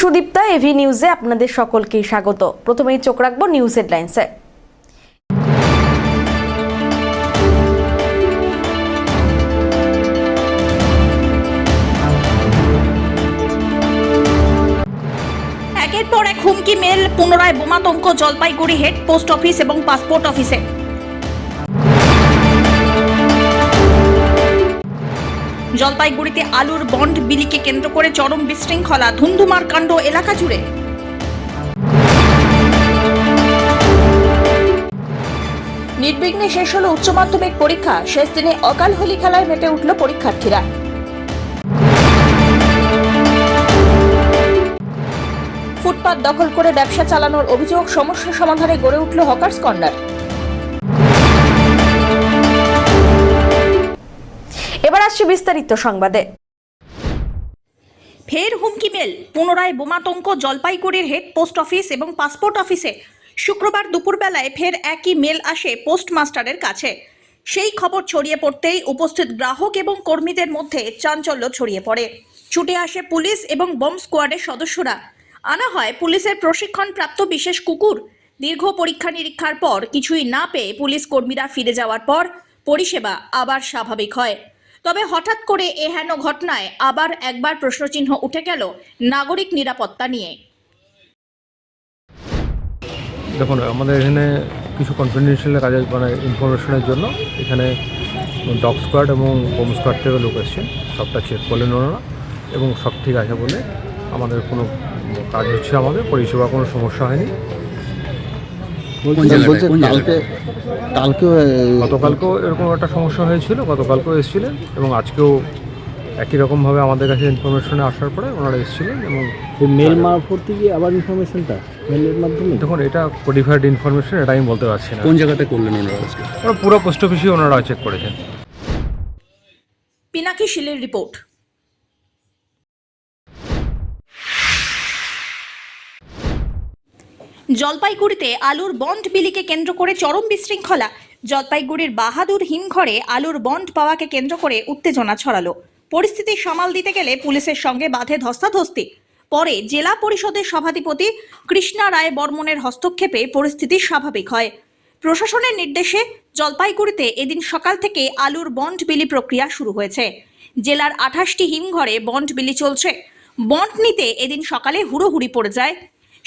Sudipta, AV নিউজে আপনাদের সকলকে স্বাগত। প্রথমেই চোখ রাখবো নিউজ হেডলাইন্সে। একের পর এক হুমকি মেল, পুনরায় বোমাতঙ্ক জলপাইগুড়ি হেড পোস্ট অফিস এবং পাসপোর্ট অফিসে। জলপাইগুড়িতে আলুর বন্ড বিলিকে কেন্দ্র করে চরম বিশৃঙ্খলা, ধুন্ধুমার কাণ্ড এলাকা জুড়ে। নির্বিঘ্নে শেষ হলো উচ্চ মাধ্যমিক পরীক্ষা, শেষ দিনে অকাল হোলি খেলায় মেতে উঠল পরীক্ষার্থীরা। ফুটপাত দখল করে ব্যবসা চালানোর অভিযোগ, সমস্যা সমাধানে গড়ে উঠল হকার্স কর্নার। এবার আসছে বিস্তারিত সংবাদে। ফের হুমকি মেল, পুনরায় বোমাতঙ্ক জলপাইগুড়ির হেড পোস্ট অফিস এবং পাসপোর্ট অফিসে। শুক্রবার দুপুরবেলায় ফের একই মেল আসে পোস্টমাস্টারের কাছে। সেই খবর ছড়িয়ে পড়তেই উপস্থিত গ্রাহক এবং কর্মীদের মধ্যে চাঞ্চল্য ছড়িয়ে পড়ে। ছুটে আসে পুলিশ এবং বম্ব স্কোয়াডের সদস্যরা। আনা হয় পুলিশের প্রশিক্ষণপ্রাপ্ত বিশেষ কুকুর। দীর্ঘ পরীক্ষা নিরীক্ষার পর কিছুই না পেয়ে পুলিশ কর্মীরা ফিরে যাওয়ার পর পরিষেবা আবার স্বাভাবিক হয়। তবে হঠাৎ করে এ হেন ঘটনায় আবার একবার প্রশ্নচিহ্ন উঠে গেল নাগরিক নিরাপত্তা নিয়ে। দেখুন, আমাদের এখানে কিছু কনফিডেন্সিয়াল কাজের ইনফরমেশনের জন্য এখানে ডগ স্কোয়াড এবং হোম স্কোয়াড থেকে লোক এসছে, সবটা চেক করলেন ওনারা এবং সব ঠিক আছে বলে আমাদের কোনো কাজ হচ্ছে, আমাদের পরিষেবা কোনো সমস্যা হয়নি। গতকালকেও এরকম একটা সমস্যা হয়েছিল, গতকালকেও এসেছিলেন এবং আজকেও একই রকমভাবে আমাদের কাছে ইনফরমেশনে আসার পরে ওনারা এসেছিলেন। এবং মেল মারফত থেকে আবার ইনফরমেশনটা মেলের মাধ্যমে, দেখুন এটা কোডিফাইড ইনফরমেশন, এটা আমি বলতে পারছি না কোন জায়গাতে করলেন ওরা পুরো পোস্ট অফিসে ওনারা চেক করেছেন। পিনাকি শিলের রিপোর্ট। জলপাইগুড়িতে আলুর বন্ড বিলিকে কেন্দ্র করে চরম বিশৃঙ্খলা। জলপাইগুড়ির বাহাদুর হিমঘরে আলুর বন্ড পাওয়াকে কেন্দ্র করে উত্তেজনা ছড়ালো। পরিস্থিতি সামাল দিতে গেলে পুলিশের সঙ্গে বাধে ধস্তাধস্তি। পরে জেলা পরিষদের সভাধিপতি কৃষ্ণা রায় বর্মনের হস্তক্ষেপে পরিস্থিতি স্বাভাবিক হয়। প্রশাসনের নির্দেশে জলপাইগুড়িতে এদিন সকাল থেকে আলুর বন্ড বিলি প্রক্রিয়া শুরু হয়েছে। জেলার 28টি হিমঘরে বন্ড বিলি চলছে। বন্ড নিতে এদিন সকালে হুড়োহুড়ি পড়ে যায়।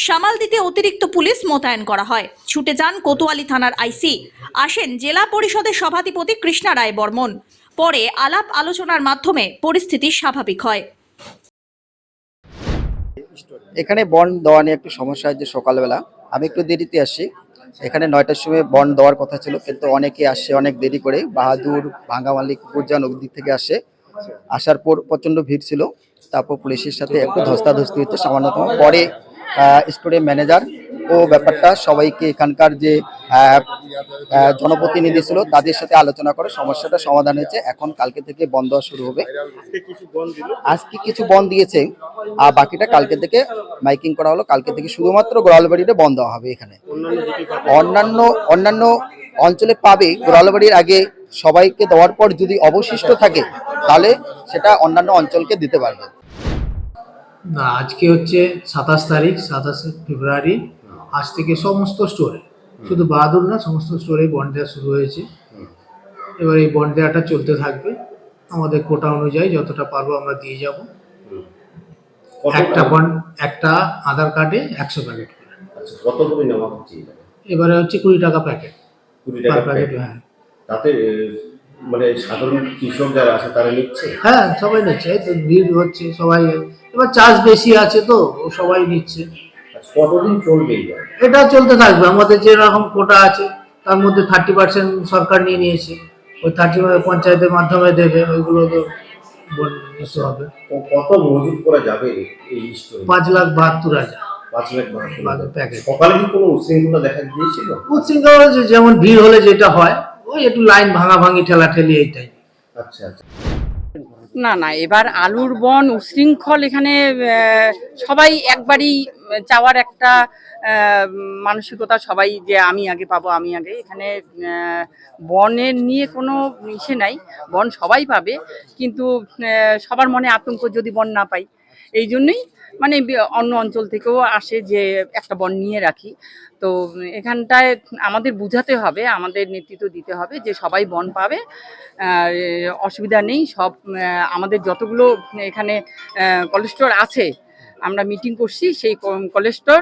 সামাল দিতে অতিরিক্ত পুলিশ মোতায়েন করা হয়। ছুটে যান কোতোয়ালি থানার আইসি। আসেন জেলা পরিষদের সভাধিপতি কৃষ্ণা রায় বর্মন। পরে আলাপ আলোচনার মাধ্যমে পরিস্থিতি স্বাভাবিক হয়। এখানে বন্ড দেওয়া নিয়ে একটু সমস্যা হয়েছে। সকালবেলা আমি একটু দেরিতে আসি, এখানে 9টার সময় বন্ড দেওয়ার কথা ছিল, কিন্তু অনেকে আসে অনেক দেরি করে। বাহাদুর, ভাঙ্গামালি, কুকুরজান ওদিক থেকে আসার পর প্রচণ্ড ভিড় ছিল। তারপর পুলিশের সাথে একটু ধস্তাধস্তি হচ্ছে সামান্যতম। পরে স্টোরে ম্যানেজার ও ব্যাপারটা সবাইকে, এখানকার যে জনপ্রতিনিধি ছিল তাদের সাথে আলোচনা করে সমস্যাটা সমাধান হয়েছে। এখন কালকে থেকে বন্ধ দেওয়া শুরু হবে। আজকে কিছু বন্ধ দিয়েছে, আর বাকিটা কালকে থেকে মাইকিং করা হলো। কালকে থেকে শুধুমাত্র গোড়ালবাড়িতে বন্ধ দেওয়া হবে। এখানে অন্যান্য অঞ্চলে পাবে। গোড়ালবাড়ির আগে সবাইকে দেওয়ার পর যদি অবশিষ্ট থাকে তাহলে সেটা অন্যান্য অঞ্চলকে দিতে পারবে। না, আজকে হচ্ছে 27 তারিখ, 27 ফেব্রুয়ারি। আজ থেকে সমস্ত স্টোরে, শুধু বাহাদুর না, সমস্ত স্টোরে বন্ড দেওয়া শুরু হয়েছে। এবার এই বন্ড দেওয়াটা চলতে থাকবে। আমাদের কোটা অনুযায়ী যতটা পারবো আমরা দিয়ে যাব। একটা বন্ড, একটা আধার কার্ডে 100 প্যাকেট করে। কত করে নেওয়া হচ্ছে? এবারে হচ্ছে 20 টাকা প্যাকেট। 20 টাকা প্যাকেট। হ্যাঁ, তাতে মানে সাধারণ কৃষক যারা আছে তারা নিচ্ছে? হ্যাঁ, সবাই নিচ্ছে। এই তো ভিড় হচ্ছে সবাই। এবার চার্জ বেশি আছে তো সবাই নিচ্ছে। কতদিন চলবে এটা? চলতে থাকবে। আমাদের যেরকম কোটা আছে তার মধ্যে 30% সরকার নিয়ে নিয়েছে। ওই 30 পঞ্চায়েতের মাধ্যমে দেবে, ওইগুলো তো নিতে হবে। কত মজুত করা যাবে এই স্টোরে? 5,72,000। 5,72,000 প্যাকেট। সকালে কি কোনো উচ্ছৃঙ্খলা দেখা দিয়েছিল? উচ্ছৃঙ্খলা যেমন ভিড় হলে যেটা হয়, ওই একটু লাইন ভাঙাভাঙি, ঠেলাঠেলি, এইটাই। আচ্ছা আচ্ছা। না, এবার আলুর বন উশৃঙ্খল এখানে সবাই একবারই চাওয়ার একটা মানসিকতা, সবাই যে আমি আগে পাবো, আমি আগে। এখানে বনের নিয়ে কোনো ইসে নাই, বন সবাই পাবে, কিন্তু সবার মনে আতঙ্ক যদি বন না পাই। এই জন্যই মানে অন্য অঞ্চল থেকেও আসে যে একটা বন নিয়ে রাখি। তো এখানটায় আমাদের বুঝাতে হবে, আমাদের নেতৃত্ব দিতে হবে যে সবাই বন পাবে, অসুবিধা নেই। সব আমাদের যতগুলো এখানে কলেজ স্টোর আছে, আমরা মিটিং করছি, সেই কলেজ স্টোর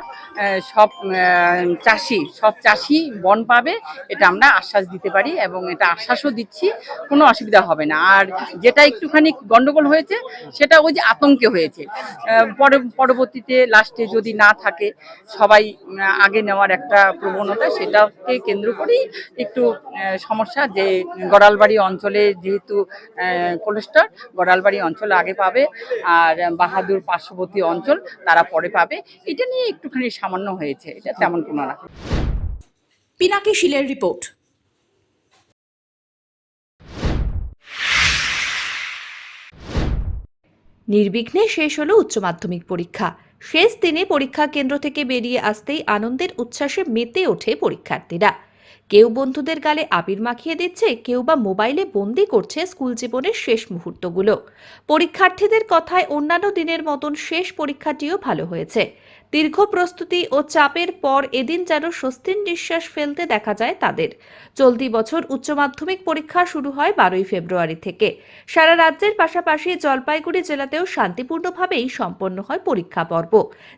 সব চাষি বন পাবে, এটা আমরা আশ্বাস দিতে পারি এবং এটা আশ্বাসও দিচ্ছি, কোনো অসুবিধা হবে না। আর যেটা একটুখানি গন্ডগোল হয়েছে সেটা ওই যে আতঙ্কে হয়েছে, পরবর্তীতে লাস্টে যদি না থাকে সবাই আগে নেওয়ার একটা প্রবণতা, সেটাকে কেন্দ্র করেই একটু সমস্যা। যে গড়ালবাড়ি অঞ্চলে যেহেতু কলেজ স্টোর, গড়ালবাড়ি অঞ্চল আগে পাবে আর বাহাদুর পার্শ্ববর্তী অঞ্চল তারা পরে পাবে, এটা নিয়ে একটুখানি সামান্য হয়েছে, এটা তেমন কোনো না। পিনাকি শীলের রিপোর্ট। নির্বিঘ্নে শেষ হলো উচ্চ মাধ্যমিক পরীক্ষা। শেষ দিনে পরীক্ষা কেন্দ্র থেকে বেরিয়ে আসতেই আনন্দের উচ্ছ্বাসে মেতে ওঠে পরীক্ষার্থীরা। কেউ বন্ধুদের গালে আবির মাখিয়ে দিচ্ছে, কেউ বা মোবাইলে বন্দি করছে স্কুল জীবনের শেষ মুহূর্তগুলো। পরীক্ষার্থীদের কথায় অন্যান্য দিনের মতন শেষ পরীক্ষাটিও ভালো হয়েছে। দীর্ঘ প্রস্তুতি ও চাপের পর এদিন যেন স্বস্তির নিঃশ্বাস ফেলতে দেখা যায় তাদের। চলতি বছর উচ্চ মাধ্যমিক পরীক্ষা শুরু হয় 12ই ফেব্রুয়ারি থেকে। সারা রাজ্যের পাশাপাশি জলপাইগুড়ি জেলাতেও শান্তিপূর্ণভাবেই সম্পন্ন হয় পরীক্ষা পর্ব।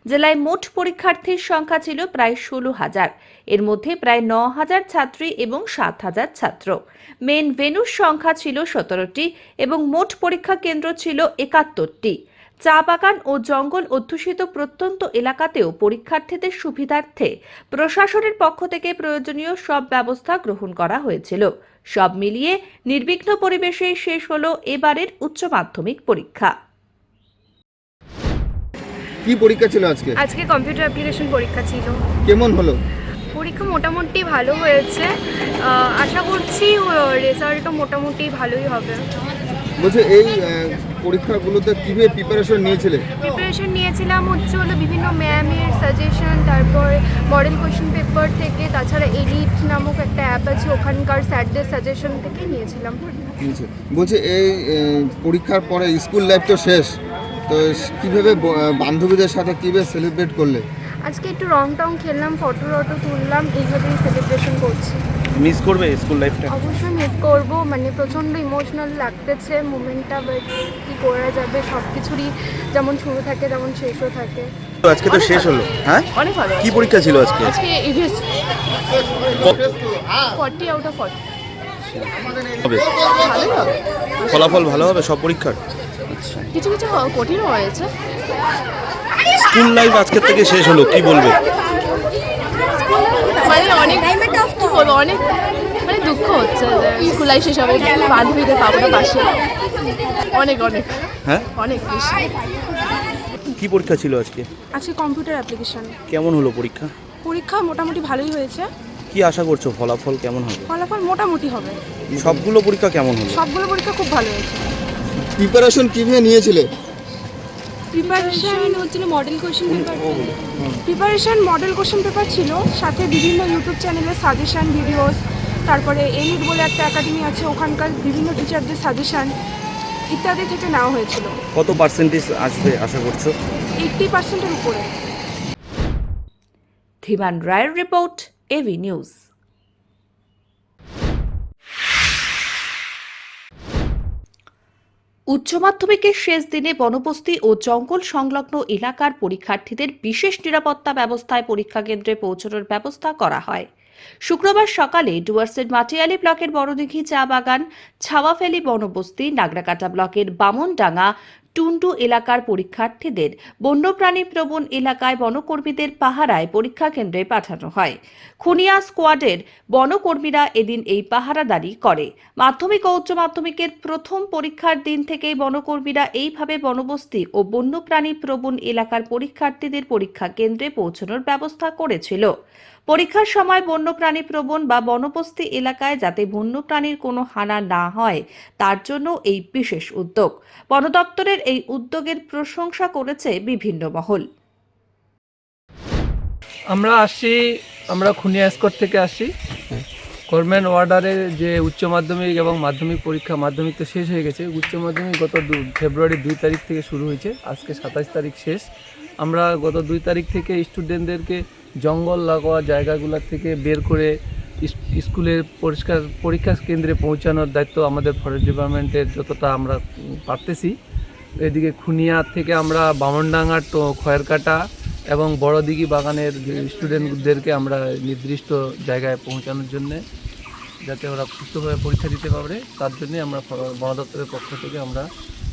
জেলায় মোট পরীক্ষার্থীর সংখ্যা ছিল প্রায় 16,000। এর মধ্যে প্রায় 9,000 ছাত্রী এবং 7,000 ছাত্র। মেন ভেন্যুর সংখ্যা ছিল 17টি এবং মোট পরীক্ষা কেন্দ্র ছিল 71টি। চা বাগান ও জঙ্গল অধ্যুষিত প্রত্যন্ত এলাকাতেও পরীক্ষার্থীদের সুবিধার্থে প্রশাসনের পক্ষ থেকে প্রয়োজনীয় সব ব্যবস্থা গ্রহণ করা হয়েছিল। সব মিলিয়ে নির্বিঘ্ন পরিবেশে শেষ হলো এবারের উচ্চ মাধ্যমিক পরীক্ষা। কি পরীক্ষা ছিল আজকে? আজকে কম্পিউটার অ্যাপ্লিকেশন পরীক্ষা ছিল। কেমন হলো? পরীক্ষা মোটামুটি ভালো হয়েছে, আশা করছি রেজাল্টও মোটামুটি ভালোই হবে। বলছে এই পরীক্ষাগুলোতে কিভাবে প্রিপারেশন নিয়েছিলে? প্রিপারেশন নিয়েছিলাম হলো বিভিন্ন ম্যামের সাজেশন, তারপর মডেল কোয়েশ্চেন পেপার থেকে, তাছাড়া এডিট নামক একটা অ্যাপ আছে, ওখানকার স্যারদের সাজেশন থেকে নিয়েছিলাম। বলছে এই পরীক্ষার পরে স্কুল লাইফ তো শেষ, তো কিভাবে বান্ধবীদের সাথে কিভাবে সেলিব্রেট করলে? আজকে একটু রং টং খেললাম, ফটো তুললাম, এইভাবেই সেলিব্রেশন করছি। মিস করবে স্কুল লাইফটা? অবশ্যই মিস করবো, মানে প্রচণ্ড ইমোশনাল লাগতেছে মোমেন্টটা, বাট কী করা যাবে, সব কিছুরই যেমন শুরু থাকে তেমন শেষও থাকে। আজকে তো শেষ হলো, হ্যাঁ? অনেক ভালো। কি পরীক্ষা ছিল আজকে? আজকে ইভিএস 40 আউট অফ 40। ভালোই হবে, ফলাফল ভালো হবে সব পরীক্ষার? কিছু কিছু কঠিনও হয়েছে। স্কুল লাইফ আজকের থেকে শেষ হলো, কি বলবে? মানে অনেক কি বলবো, অনেক মানে দুঃখ হচ্ছে যে স্কুল লাইফ শেষ হবে, বান্ধবীদের পাবো না পাশে। অনেক অনেক হ্যাঁ অনেক বেশি। কি পরীক্ষা ছিল আজকে? আজকে কম্পিউটার অ্যাপ্লিকেশন। কেমন হলো পরীক্ষা? পরীক্ষা মোটামুটি ভালোই হয়েছে। কি আশা করছো ফলাফল কেমন হবে? ফলাফল মোটামুটি হবে। সবগুলো পরীক্ষা কেমন হলো? সবগুলো পরীক্ষা খুব ভালো হয়েছে। প্রিপারেশন কিভাবে নিয়েছিলে? প্রিপারেশন হচ্ছিল model question paper. Preparation model question paper ছিল, সাথে বিভিন্ন ইউটিউব চ্যানেলের সাজেশন ভিডিওস, তারপরে এলিট বলে একটা একাডেমি আছে, ওখানকার বিভিন্ন টিচারদের সাজেশন ইত্যাদি থেকে নেওয়া হয়েছিল। কত পার্সেন্টেজ আসবে আশা করছো? 80%-এর উপরে। ধীমান রায়ের রিপোর্ট, এভি নিউজ। উচ্চ মাধ্যমিকের শেষ দিনে বনবস্তি ও জঙ্গল সংলগ্ন এলাকার পরীক্ষার্থীদের বিশেষ নিরাপত্তা ব্যবস্থায় পরীক্ষা কেন্দ্রে পৌঁছানোর ব্যবস্থা করা হয়। শুক্রবার সকালে ডুয়ার্সের মাটিয়ালি ব্লকের বড়দিঘি চা বাগান, ছাওয়াফেলি বনবস্তি, নাগরাকাটা ব্লকের বামনডাঙ্গা, টুন্ডু এলাকার পরীক্ষার্থীদের বন্যপ্রাণী প্রবণ এলাকায় বনকর্মীদের পাহারায় পরীক্ষা কেন্দ্রে পাঠানো হয়। খুনিয়া স্কোয়াডের বনকর্মীরা এদিন এই পাহারাদারি করে। মাধ্যমিক ও উচ্চ মাধ্যমিকের প্রথম পরীক্ষার দিন থেকেই বনকর্মীরা এইভাবে বনবস্তি ও বন্যপ্রাণী প্রবণ এলাকার পরীক্ষার্থীদের পরীক্ষা কেন্দ্রে পৌঁছানোর ব্যবস্থা করেছিল। পরীক্ষার সময় বন্যপ্রাণী প্রবণ বা বনবস্তি এলাকায় যাতে বন্যপ্রাণীর কোনো হানা না হয় তার জন্য এই বিশেষ উদ্যোগ। বন দপ্তরের এই উদ্যোগের প্রশংসা করেছে বিভিন্ন মহল। আমরা খুনিয়া স্কোয়াড থেকে আসছি। গভর্নমেন্ট অর্ডারে যে উচ্চ মাধ্যমিক এবং মাধ্যমিক পরীক্ষা, মাধ্যমিক তো শেষ হয়ে গেছে, উচ্চ মাধ্যমিক গত ফেব্রুয়ারি 2 তারিখ থেকে শুরু হয়েছে, আজকে 27 তারিখ শেষ। আমরা গত 2 তারিখ থেকে স্টুডেন্টদেরকে জঙ্গল লাগোয়া জায়গাগুলো থেকে বের করে স্কুলের পরীক্ষা কেন্দ্রে পৌঁছানোর দায়িত্ব আমাদের ফরেস্ট ডিপার্টমেন্টের যতটা আমরা পারতেছি। এদিকে খুনিয়া থেকে আমরা বামনডাঙ্গা খয়েরকাটা এবং বড়দিঘি বাগানের স্টুডেন্টদেরকে আমরা নির্দিষ্ট জায়গায় পৌঁছানোর জন্যে, যাতে ওরা সুস্থভাবে পরীক্ষা দিতে পারে, তার জন্যে আমরা বন দপ্তরের পক্ষ থেকে আমরা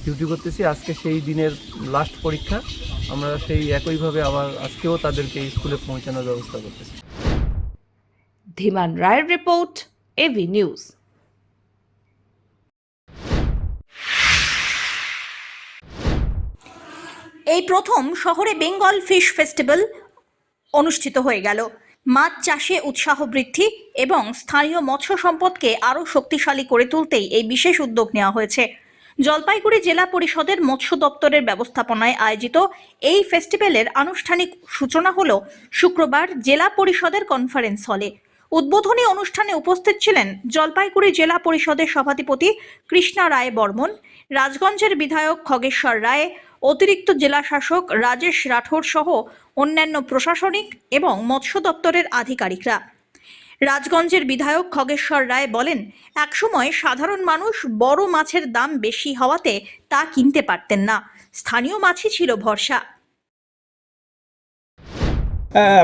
ডিউটি করতেছি। আজকে সেই দিনের লাস্ট পরীক্ষা, আমরা সেই একইভাবে আবার আজকেও তাদেরকে স্কুলে পৌঁছানোর ব্যবস্থা করতেছি। ধীমান রায়ের রিপোর্ট, এভি নিউজ। এই প্রথম শহরে বেঙ্গল ফিশ ফেস্টিভ্যাল অনুষ্ঠিত হয়ে গেল। মাছ চাষে উৎসাহ বৃদ্ধি এবং স্থানীয় মৎস্য সম্পদকে আরও শক্তিশালী করে তুলতেই এই বিশেষ উদ্যোগ নেওয়া হয়েছে। জলপাইগুড়ি জেলা পরিষদের মৎস্য দপ্তরের ব্যবস্থাপনায় আয়োজিত এই ফেস্টিভ্যালের আনুষ্ঠানিক সূচনা হলো শুক্রবার জেলা পরিষদের কনফারেন্স হলে। উদ্বোধনী অনুষ্ঠানে উপস্থিত ছিলেন জলপাইগুড়ি জেলা পরিষদের সভাধিপতি কৃষ্ণা রায় বর্মন, রাজগঞ্জের বিধায়ক খগেশ্বর রায়, অতিরিক্ত জেলা শাসক রাজেশ রাঠোর সহ অন্যান্য প্রশাসনিক এবং মৎস্য দপ্তরের আধিকারিকরা। রাজগঞ্জের বিধায়ক খগেশ্বর রায় বলেন, একসময় সাধারণ মানুষ বড় মাছের দাম বেশি হওয়াতে তা কিনতে পারতেন না, স্থানীয় মাছই ছিল ভরসা।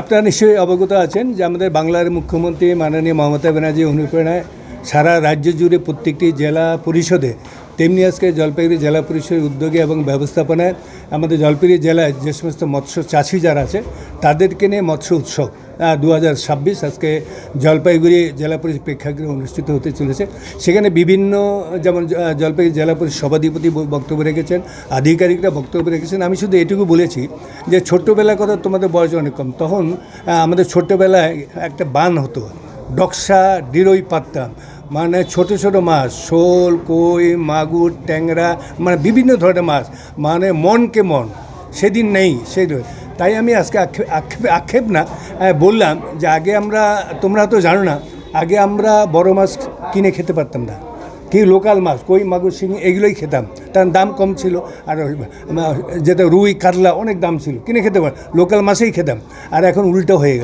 আপনারা নিশ্চয়ই অবগত আছেন যে আমাদের বাংলার মুখ্যমন্ত্রী মাননীয় মমতা ব্যানার্জি অনুপ্রেরণায় সারা রাজ্য জুড়ে প্রত্যেকটি জেলা পরিষদে, তেমনি আজকে জলপাইগুড়ি জেলা পরিষদের উদ্যোগে এবং ব্যবস্থাপনায় আমাদের জলপাইগুড়ি জেলায় যে সমস্ত মৎস্য চাষি যারা আছে তাদেরকে নিয়ে মৎস্য উৎসব 2026 আজকে জলপাইগুড়ি জেলা পরিষদ প্রেক্ষাগৃহে অনুষ্ঠিত হতে চলেছে। সেখানে বিভিন্ন যেমন জলপাইগুড়ি জেলা পরিষদ সভাধিপতি বক্তব্য রেখেছেন, আধিকারিকরা বক্তব্য রেখেছেন। আমি শুধু এটুকু বলেছি যে ছোট্টবেলার কথা, তোমাদের বয়স অনেক কম, তখন আমাদের ছোট্টবেলায় একটা বান হতো, ডকসা ডিরোই পাততাম, মানে ছোট ছোট মাছ, শোল, কই, মাগুর, ট্যাংরা, মানে বিভিন্ন ধরনের মাছ, মানে মনকে মন সেদিন নেই। সেই তাই আমি আজকে আক্ষেপ না বললাম যে আগে আমরা, তোমরা তো জানো না, আগে আমরা বড় মাছ কিনে খেতে পারতাম না, কি লোকাল মাছ কই, মাগুর, শিঙি এগুলোই খেতাম, তার দাম কম ছিল। আর যেটা রুই, কাতলা অনেক দাম ছিল, কিনে খেতে পার, লোকাল মাছেই খেতাম। আর এখন উল্টো হয়ে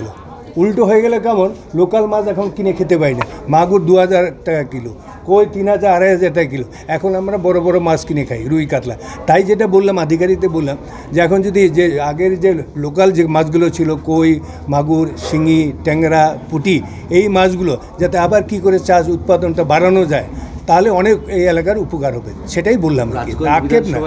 গেল কেমন, লোকাল মাছ এখন কিনে খেতে পাই না, মাগুর 2000 টাকা কিলো, কই 3000 2500 টাকা কিলো। এখন আমরা বড় বড় মাছ কিনে খাই, রুই, কাতলা। তাই যেটা বললাম আধিকারিকদের বললাম যে এখন যদি যে আগের যে লোকাল যে মাছগুলো ছিল, কই, মাগুর, শিঙি, ট্যাংরা, পুঁটি, এই মাছগুলো যাতে আবার কি করে চাষ উৎপাদনটা বাড়ানো যায়, তাহলে অনেক এই এলাকার উপকার হবে, সেটাই বললাম। আক্ষেপ না।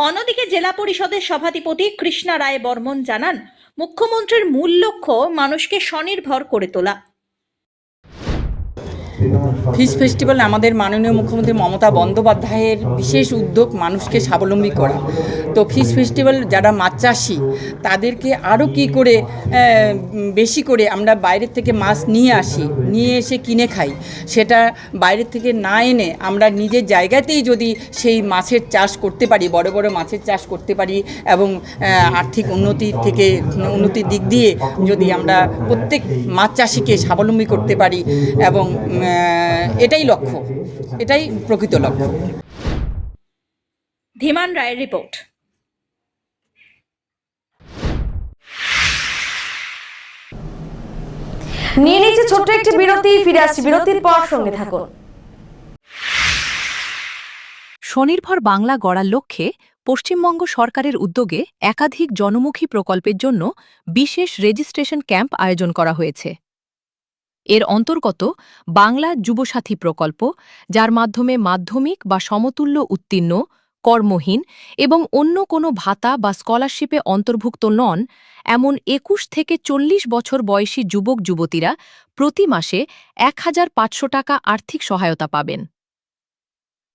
অন্যদিকে জেলা পরিষদের সভাধিপতি কৃষ্ণা রায় বর্মন জানান, মুখ্যমন্ত্রীর মূল লক্ষ্য মানুষকে স্বনির্ভর করে তোলা। ফিশ ফেস্টিভ্যাল আমাদের মাননীয় মুখ্যমন্ত্রী মমতা বন্দ্যোপাধ্যায়ের বিশেষ উদ্যোগ, মানুষকে স্বাবলম্বী করা। তো ফিশ ফেস্টিভ্যাল যারা মাছ চাষি তাদেরকে আরও কি করে বেশি করে আমরা বাইরের থেকে মাছ নিয়ে আসি, নিয়ে এসে কিনে খাই, সেটা বাইরের থেকে না এনে আমরা নিজের জায়গাতেই যদি সেই মাছের চাষ করতে পারি, বড় বড় মাছের চাষ করতে পারি এবং আর্থিক উন্নতির দিক দিয়ে যদি আমরা প্রত্যেক মাছ চাষিকে স্বাবলম্বী করতে পারি, এবং এটাই লক্ষ্য, এটাই প্রকৃত লক্ষ্য। ধীমান রায়ের রিপোর্ট। নিয়ে নিচ্ছে ছোট্ট একটি বিরতি, ফিরে আসছি বিরতির পর, সঙ্গে থাকুন। স্বনির্ভর বাংলা গড়ার লক্ষ্যে পশ্চিমবঙ্গ সরকারের উদ্যোগে একাধিক জনমুখী প্রকল্পের জন্য বিশেষ রেজিস্ট্রেশন ক্যাম্প আয়োজন করা হয়েছে। এর অন্তর্গত বাংলা যুবসাথী প্রকল্প, যার মাধ্যমে মাধ্যমিক বা সমতুল্য উত্তীর্ণ, কর্মহীন এবং অন্য কোনো ভাতা বা স্কলারশিপে অন্তর্ভুক্ত নন এমন 21 থেকে 40 বছর বয়সী যুবক যুবতীরা প্রতি মাসে 1500 টাকা আর্থিক সহায়তা পাবেন।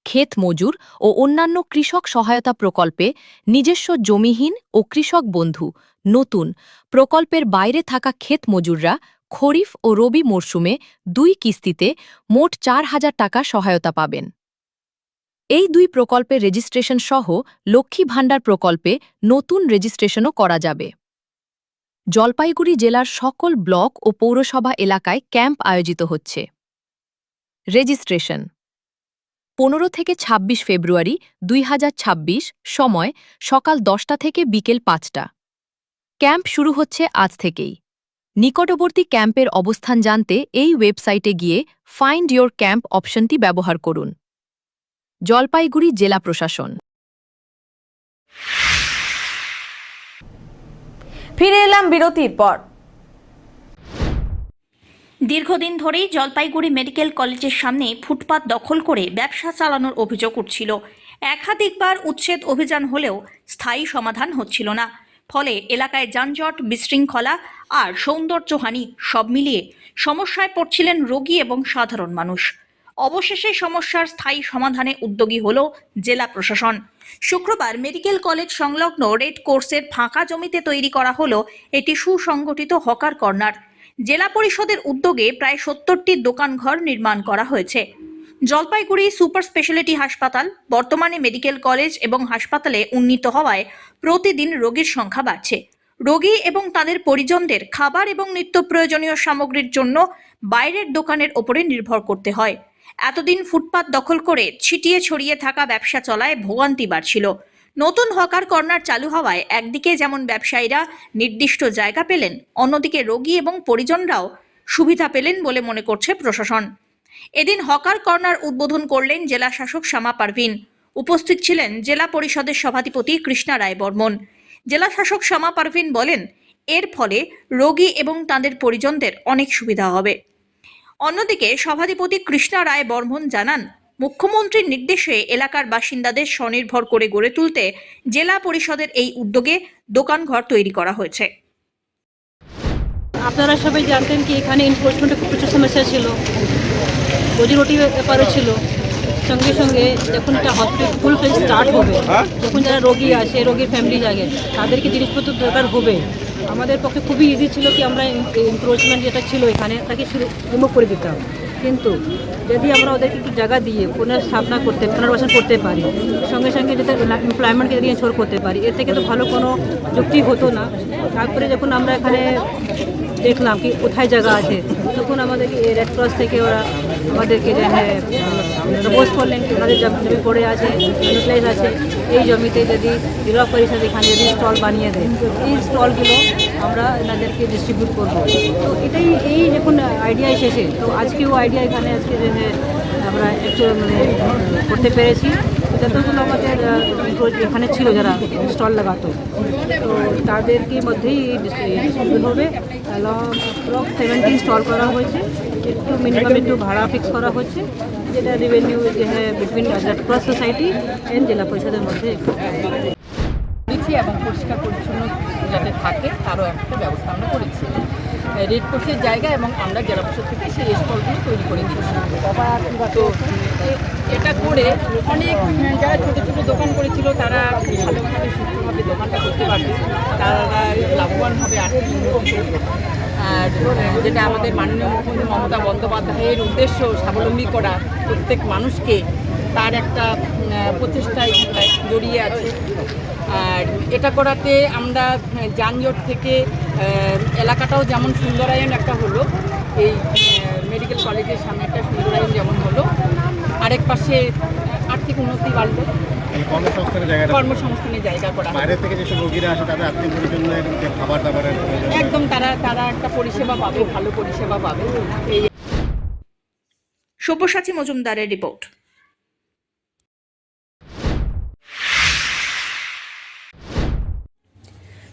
ক্ষেত মজুর ও অন্যান্য কৃষক সহায়তা প্রকল্পে নিজস্ব জমিহীন ও কৃষক বন্ধু নতুন প্রকল্পের বাইরে থাকা ক্ষেত মজুররা খরিফ ও রবি মরশুমে 2 কিস্তিতে মোট 4000 টাকা সহায়তা পাবেন। এই 2 প্রকল্পের রেজিস্ট্রেশন সহ লক্ষ্মী ভাণ্ডার প্রকল্পে নতুন রেজিস্ট্রেশনও করা যাবে। জলপাইগুড়ি জেলার সকল ব্লক ও পৌরসভা এলাকায় ক্যাম্প আয়োজিত হচ্ছে। রেজিস্ট্রেশন 15 থেকে 26 ফেব্রুয়ারি 2026, সময় সকাল 10টা থেকে বিকেল 5টা। ক্যাম্প শুরু হচ্ছে আজ থেকেই। নিকটবর্তী ক্যাম্পের অবস্থান জানতে এই ওয়েবসাইটে গিয়ে ফাইন্ড ইয়োর ক্যাম্প অপশনটি ব্যবহার করুন। জলপাইগুড়ি জেলা প্রশাসন। ফিরে এলাম বিরতির পর। দীর্ঘদিন ধরেই জলপাইগুড়ি মেডিকেল কলেজের সামনে ফুটপাত দখল করে ব্যবসা চালানোর অভিযোগ উঠছিল। একাধিকবার উচ্ছেদ অভিযান হলেও স্থায়ী সমাধান হচ্ছিল না। ফলে এলাকায় যানজট, বিশৃঙ্খলা আর সৌন্দর্যহানি সব মিলিয়ে সমস্যায় পড়ছিলেন রোগী এবং সাধারণ মানুষ। অবশেষে সমস্যার স্থায়ী সমাধানে উদ্যোগী হল জেলা প্রশাসন। শুক্রবার মেডিকেল কলেজ সংলগ্ন রেড কোর্সের ফাঁকা জমিতে তৈরি করা হলো এটি সুসংগঠিত হকার কর্নার। জেলা পরিষদের উদ্যোগে প্রায় 70টি দোকানঘর নির্মাণ করা হয়েছে। জলপাইগুড়ি সুপার স্পেশালিটি হাসপাতাল বর্তমানে মেডিকেল কলেজ এবং হাসপাতালে উন্নীত হওয়ায় প্রতিদিন রোগীর সংখ্যা বাড়ছে। রোগী এবং তাদের পরিজনদের খাবার এবং নিত্য প্রয়োজনীয় সামগ্রীর জন্য বাইরের দোকানের ওপরে নির্ভর করতে হয়। এতদিন ফুটপাত দখল করে ছিটিয়ে ছড়িয়ে থাকা ব্যবসা চলায় ভোগান্তি বাড়ছিল। নতুন হকার কর্নার চালু হওয়ায় একদিকে যেমন ব্যবসায়ীরা নির্দিষ্ট জায়গা পেলেন, অন্যদিকে রোগী এবং পরিজনরাও সুবিধা পেলেন বলে মনে করছে প্রশাসন। এদিন হকার কর্নার উদ্বোধন করলেন জেলা শাসক শ্যামা পারভিন। উপস্থিত ছিলেন জেলা পরিষদের সভাধিপতি কৃষ্ণা রায় বর্মন। জেলা শাসক শ্যামা পারভিন বলেন, এর ফলে রোগী এবং তাদের পরিজনদের অনেক সুবিধা হবে। অন্যদিকে সভাধিপতি কৃষ্ণা রায় বর্মন জানান, মুখ্যমন্ত্রীর নির্দেশে এলাকার বাসিন্দাদের স্বনির্ভর করে গড়ে তুলতে জেলা পরিষদের এই উদ্যোগে দোকানঘর তৈরি করা হয়েছে। আপনারা সবাই জানতেন কি এখানে এনফোর্সমেন্টের প্রচুর সমস্যা ছিল, রোজি ব্যাপারও ছিল। সঙ্গে সঙ্গে যখন একটা হসপিটাল ফুল ফেজ স্টার্ট হবে, যখন যারা রোগী আছে, রোগীর ফ্যামিলি লাগে, তাদেরকে জিনিসপত্র দরকার হবে। আমাদের পক্ষে খুবই ইজি ছিল কি আমরা এনক্রোচমেন্ট যেটা ছিল এখানে তাকে রিমুভ করে দিতাম। কিন্তু যদি আমরা ওদেরকে একটু জায়গা দিয়ে পুনর্স্থাপনা করতে পুনর্বাসন করতে পারি, সঙ্গে সঙ্গে যাতে এমপ্লয়মেন্টকে যদি এনশোর করতে পারি, এর থেকে তো ভালো কোনো যুক্তি হতো না। তারপরে যখন আমরা এখানে দেখলাম কি কোথায় জায়গা আছে, তখন আমাদেরকে রেড ক্রস থেকে ওরা আমাদেরকে যে প্রপোজ করলেন কি ওনাদের জমি পড়ে আছে, ইউটিলাইজ আছে, এই জমিতে যদি জেলা পরিষদ এখানে যদি স্টল বানিয়ে দেয়, এই স্টলগুলো আমরা এনাদেরকে ডিস্ট্রিবিউট করবো। তো এটাই এই যখন আইডিয়া এসেছে, তো আজকেও আইডিয়া এখানে আজকে যে আমরা একটু করতে পেরেছি। যতগুলো আমাদের এখানে ছিল যারা স্টল লাগাতো, তো তাদেরকে মধ্যেই ডিস্ট্রিবিউট হবে। 17 স্টল করা হয়েছে, একটু মিনিমাম একটু ভাড়া ফিক্স করা হচ্ছে, যেটা রেভিনিউ যে between red cross society and জেলা পরিষদের মধ্যে এবং পরিষ্কার পরিচ্ছন্ন যাতে থাকে তারও একটা ব্যবস্থা আমরা করেছি। রেড ক্রসের জায়গা এবং আমরা জেলা পরিষদ থেকে সেই স্টলগুলো তৈরি করে দিচ্ছি। তো এটা করে অনেক যারা ছোটো ছোটো দোকান করেছিল তারা ভালোভাবে সুস্থভাবে দোকানটা করতে পারবে, তারা লাভবান হবে আর্থিক উন্নতি। আর যেটা আমাদের মাননীয় মুখ্যমন্ত্রী মমতা বন্দ্যোপাধ্যায়ের উদ্দেশ্য স্বাবলম্বী করা, প্রত্যেক মানুষকে তার একটা প্রচেষ্টায় জড়িয়ে আছে। আর এটা করাতে আমরা যানজট থেকে এলাকাটাও যেমন সুন্দরায়ন একটা হলো, এই মেডিকেল কলেজের সামনে একটা সুন্দরায়ন যেমন হলো, আরেক পাশে আর্থিক উন্নতি বাড়লো, কর্মসংস্থানের জায়গা করা। বাইরে থেকে যেসব রোগীরা আসে তাদের আত্মীয় পরিজনের খাবার দাবারের একদম তারা একটা পরিষেবা পাবে, ভালো পরিষেবা পাবে। এই সব্যসাচী মজুমদারের রিপোর্ট।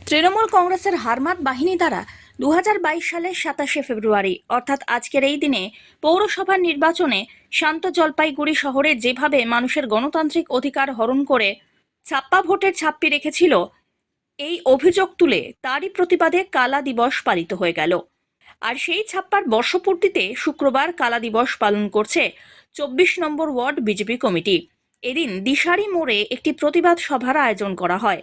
তৃণমূল কংগ্রেসের হারমাত বাহিনী দ্বারা 2022 সালের 27শে ফেব্রুয়ারি অর্থাৎ আজকের এই দিনে পৌরসভার নির্বাচনে শান্ত জলপাইগুড়ি শহরে যেভাবে মানুষের গণতান্ত্রিক অধিকার হরণ করে ছাপ্পা ভোটের ছাপ্পি রেখেছিল, এই অভিযোগ তুলে তারই প্রতিবাদে কালা দিবস পালিত হয়ে গেল। আর সেই ছাপ্পার বর্ষপূর্তিতে শুক্রবার কালা দিবস পালন করছে 24 নম্বর ওয়ার্ড বিজেপি কমিটি। এদিন দিশারি মোড়ে একটি প্রতিবাদ সভার আয়োজন করা হয়।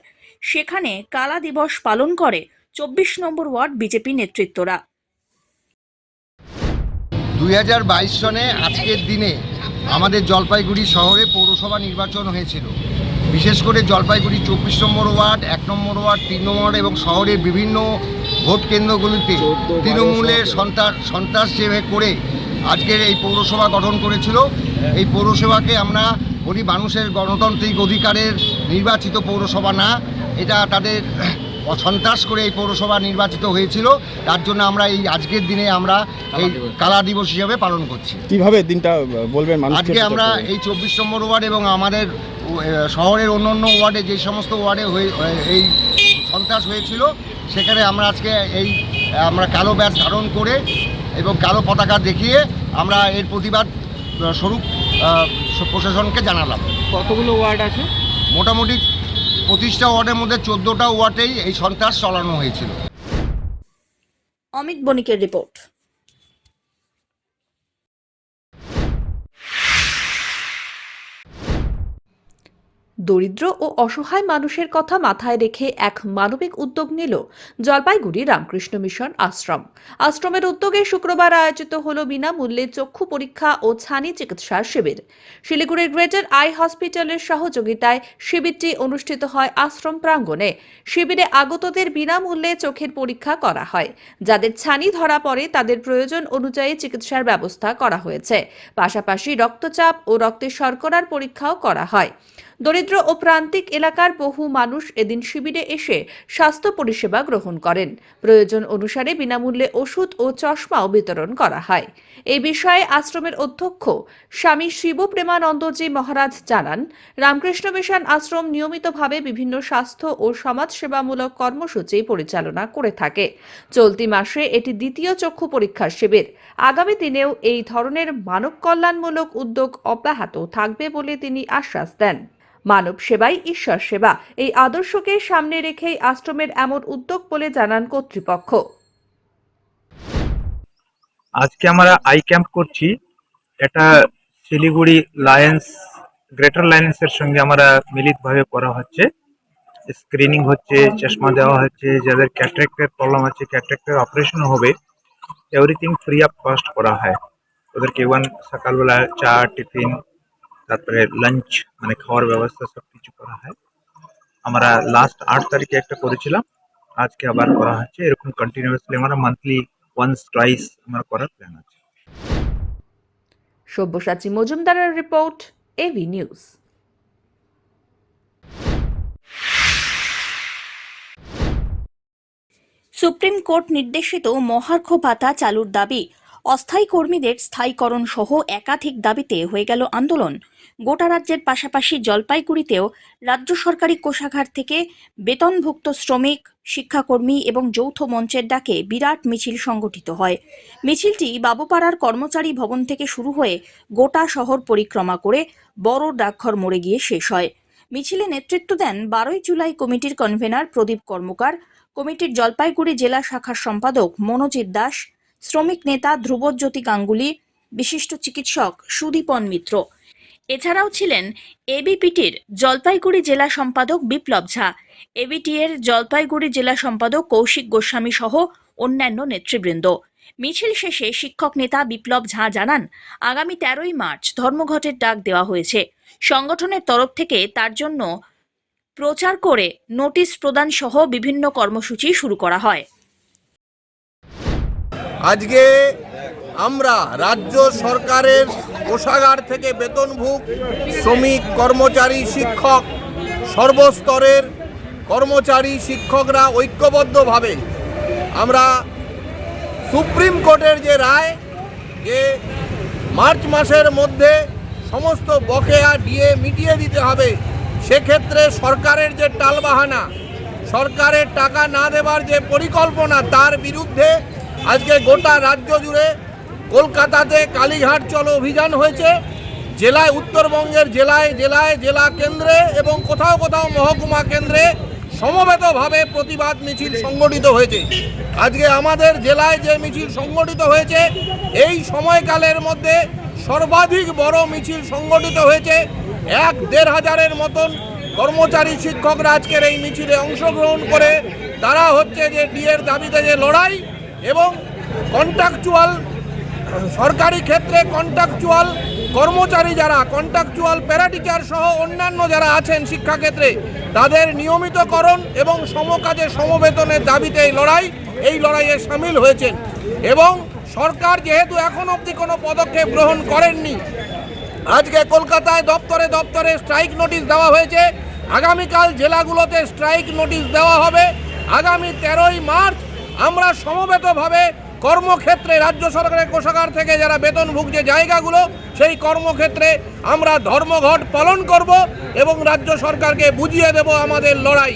সেখানে কালা দিবস পালন করে 24 নম্বর ওয়ার্ড বিজেপি নেতৃত্বরা। 2022 সনে আজকের দিনে আমাদের জলপাইগুড়ি শহরে পৌরসভা নির্বাচন হয়েছিল। বিশেষ করে জলপাইগুড়ি 24 নম্বর ওয়ার্ড, 1 নম্বর ওয়ার্ড, 3 নম্বর ওয়ার্ড এবং শহরের বিভিন্ন ভোট কেন্দ্রগুলিতে তৃণমূলের সন্ত্রাস যেভাবে করে আজকের এই পৌরসভা গঠন করেছিল, এই পৌরসভাকে আমরা বলি মানুষের গণতান্ত্রিক অধিকারের নির্বাচিত পৌরসভা না, এটা তাদের সন্ত্রাস করে এই পৌরসভা নির্বাচিত হয়েছিল। তার জন্য আমরা এই আজকের দিনে আমরা এই কালা দিবস হিসাবে পালন করছি। কিভাবে দিনটা বলবেন মানুষকে? আজকে আমরা এই 24 নম্বর ওয়ার্ড এবং আমাদের শহরের অন্যান্য ওয়ার্ডে যে সমস্ত ওয়ার্ডে এই সন্ত্রাস হয়েছিল সেখানে আমরা আজকে আমরা কালো ব্যাজ ধারণ করে এবং কালো পতাকা দেখিয়ে আমরা এর প্রতিবাদ স্বরূপ প্রশাসনকে জানালাম। কতগুলো ওয়ার্ড আছে? মোটামুটি 25টা ওয়ার্ডের মধ্যে 14টা ওয়ার্ডেই এই সন্ত্রাস চালানো হয়েছিল। অমিত বণিকের রিপোর্ট। দরিদ্র ও অসহায় মানুষের কথা মাথায় রেখে এক মানবিক উদ্যোগ নিল জলপাইগুড়ি রামকৃষ্ণ মিশন আশ্রম। আশ্রমের উদ্যোগে শুক্রবার আয়োজিত হল বিনামূল্যে চক্ষু পরীক্ষা ও ছানি চিকিৎসা শিবির। শিলিগুড়ির গ্রেটার আই হসপিটালের সহযোগিতায় শিবিরটি অনুষ্ঠিত হয় আশ্রম প্রাঙ্গণে। শিবিরে আগতদের বিনামূল্যে চোখের পরীক্ষা করা হয়। যাদের ছানি ধরা পড়ে তাদের প্রয়োজন অনুযায়ী চিকিৎসার ব্যবস্থা করা হয়েছে। পাশাপাশি রক্তচাপ ও রক্তের শর্করার পরীক্ষাও করা হয়। দরিদ্র ও প্রান্তিক এলাকার বহু মানুষ এদিন শিবিরে এসে স্বাস্থ্য পরিষেবা গ্রহণ করেন। প্রয়োজন অনুসারে বিনামূল্যে ওষুধ ও চশমাও বিতরণ করা হয়। এই বিষয়ে আশ্রমের অধ্যক্ষ স্বামী শিবপ্রেমানন্দজি মহারাজ জানান, রামকৃষ্ণ মিশন আশ্রম নিয়মিতভাবে বিভিন্ন স্বাস্থ্য ও সমাজসেবামূলক কর্মসূচি পরিচালনা করে থাকে। চলতি মাসে এটি দ্বিতীয় চক্ষু পরীক্ষার শিবির। আগামী দিনেও এই ধরনের মানব কল্যাণমূলক উদ্যোগ অব্যাহত থাকবে বলে তিনি আশ্বাস দেন। মানব সেবাই ঈশ্বর সেবা, এই আদর্শকে সামনে রেখেই আশ্রমের এমন উদ্যোগ বলে জানান কর্তৃপক্ষ। আজকে আমরা আই ক্যাম্প করছি। এটা শিলিগুড়ি লায়ন্স, গ্রেটার লায়ন্সের সঙ্গে আমরা মিলিতভাবে করা হচ্ছে। স্ক্রিনিং হচ্ছে, চশমা দেওয়া হচ্ছে, যাদের ক্যাটারাক্টের প্রবলেম আছে ক্যাটারাক্টের অপারেশন হবে, এভরিথিং ফ্রি অফ কস্ট করা হয়। ওদেরকে সকালবেলা চা, টিফিন, তারপরে লাঞ্চ মানে খাওয়ার ব্যবস্থা সব কিছু করা হয়। আমরা লাস্ট 8 তারিখে একটা করেছিলাম, আজকে আবার করা হচ্ছে। এরকম কন্টিনিউয়াসলি আমরা মান্থলি ওয়ান্স টুয়াইস আমরা করার প্ল্যান আছে। সব্যসাচী মজুমদারের report, AV news. Supreme court নির্দেশিত মহার্ঘ ভাতা চালুর দাবি, অস্থায়ী কর্মীদের স্থায়ীকরণ সহ একাধিক দাবিতে হয়ে গেল আন্দোলন। গোটা রাজ্যের পাশাপাশি জলপাইগুড়িতেও রাজ্য সরকারি কোষাগার থেকে বেতনভুক্ত শ্রমিক, শিক্ষাকর্মী এবং যৌথ মঞ্চের ডাকে বিরাট মিছিল সংগঠিত হয়। মিছিলটি বাবুপাড়ার কর্মচারী ভবন থেকে শুরু হয়ে গোটা শহর পরিক্রমা করে বড় ডাকঘর মোড়ে গিয়ে শেষ হয়। মিছিলে নেতৃত্ব দেন 12 জুলাই কমিটির কনভেনার প্রদীপ কর্মকার, কমিটির জলপাইগুড়ি জেলা শাখার সম্পাদক মনোজিৎ দাস, শ্রমিক নেতা ধ্রুবজ্যোতি গাঙ্গুলি, বিশিষ্ট চিকিৎসক সুদীপন মিত্র। এছাড়াও ছিলেন এবিপিটির জলপাইগুড়ি জেলা সম্পাদক বিপ্লব ঝা, এবিটি এর জলপাইগুড়ি জেলা সম্পাদক কৌশিক গোস্বামী সহ অন্যান্য নেতৃবৃন্দ। মিছিল শেষে শিক্ষক নেতা বিপ্লব ঝা জানান, আগামী 13ই মার্চ ধর্মঘটের ডাক দেওয়া হয়েছে। সংগঠনের তরফ থেকে তার জন্য প্রচার করে নোটিশ প্রদান সহ বিভিন্ন কর্মসূচি শুরু করা হয়। আজকে আমরা রাজ্য সরকারের কোষাগার থেকে বেতনভুক্ত শ্রমিক, কর্মচারী, শিক্ষক, সর্বস্তরের কর্মচারী শিক্ষকরা ঐক্যবদ্ধভাবে আমরা সুপ্রিম কোর্টের যে রায় যে মার্চ মাসের মধ্যে সমস্ত বকেয়া ডিএ মিটিয়ে দিতে হবে, সেক্ষেত্রে সরকারের যে টালবাহানা, সরকারের টাকা না দেওয়ার যে পরিকল্পনা, তার বিরুদ্ধে আজকে গোটা রাজ্য জুড়ে কলকাতাতে কালীঘাট চলো অভিযান হয়েছে। জেলায়, উত্তরবঙ্গের জেলায় জেলায় জেলা কেন্দ্রে এবং কোথাও কোথাও মহকুমা কেন্দ্রে সমবেতভাবে প্রতিবাদ মিছিল সংগঠিত হয়েছে। আজকে আমাদের জেলায় যে মিছিল সংগঠিত হয়েছে, এই সময়কালের মধ্যে সর্বাধিক বড় মিছিল সংগঠিত হয়েছে। 1-1.5 হাজারের মতন কর্মচারী শিক্ষকরা আজকের এই মিছিলে অংশগ্রহণ করে তারা হচ্ছে যে ডিএর দাবিতে যে লড়াই এবং কন্ট্রাকচুয়াল, সরকারি ক্ষেত্রে কন্ট্রাকচুয়াল কর্মচারী যারা, কন্ট্রাকচুয়াল প্যারাটিচার সহ অন্যান্য যারা আছেন শিক্ষাক্ষেত্রে, তাদের নিয়মিতকরণ এবং সমকাজে সমবেতনের দাবিতে এই লড়াইয়ে সামিল হয়েছেন। এবং সরকার যেহেতু এখন অবধি কোনো পদক্ষেপ গ্রহণ করেননি, আজকে কলকাতায় দপ্তরে দপ্তরে স্ট্রাইক নোটিশ দেওয়া হয়েছে, আগামীকাল জেলাগুলোতে স্ট্রাইক নোটিশ দেওয়া হবে। আগামী 13ই মার্চ আমরা সমবেতভাবে কর্মক্ষেত্রে রাজ্য সরকারের কোষাগার থেকে যারা বেতনভুক যে জায়গাগুলো সেই কর্মক্ষেত্রে আমরা ধর্মঘট পালন করব এবং রাজ্য সরকারকে বুঝিয়ে দেব আমাদের লড়াই।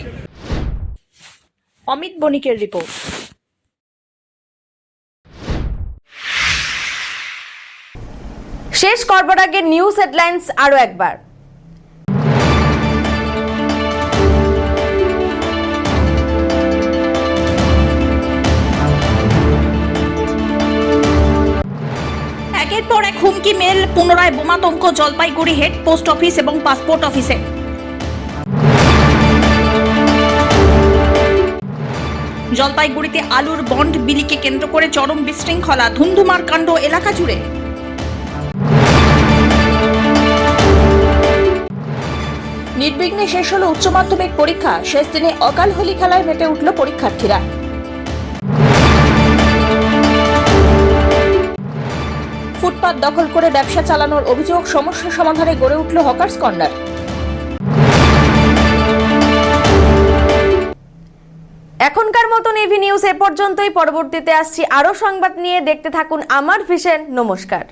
অমিত বণিকের রিপোর্ট। শেষ করবার আগে নিউজ হেডলাইন্স আরো একবার। একের পর এক হুমকি মেল, পুনরায় বোমাতঙ্ক জলপাইগুড়ি হেড পোস্ট অফিস এবং পাসপোর্ট অফিসে। জলপাইগুড়িতে আলুর বন্ড বিলিকে কেন্দ্র করে চরম বিশৃঙ্খলা, ধুন্ধুমার কাণ্ড এলাকা জুড়ে। নির্বিঘ্নে শেষ হলো উচ্চ মাধ্যমিক পরীক্ষা, শেষ দিনে অকাল হোলি খেলায় মেতে উঠল পরীক্ষার্থীরা। ফুটপাত দখল করে ব্যবসা চালানোর অভিযোগ, সমস্যা সমাধানে গড়ে উঠল হকার্স কর্নার। এখনকার মতন এভি নিউজ এ পর্যন্তই। পরবর্তীতে আসছি আরো সংবাদ নিয়ে, দেখতে থাকুন আমার ভিশন। নমস্কার।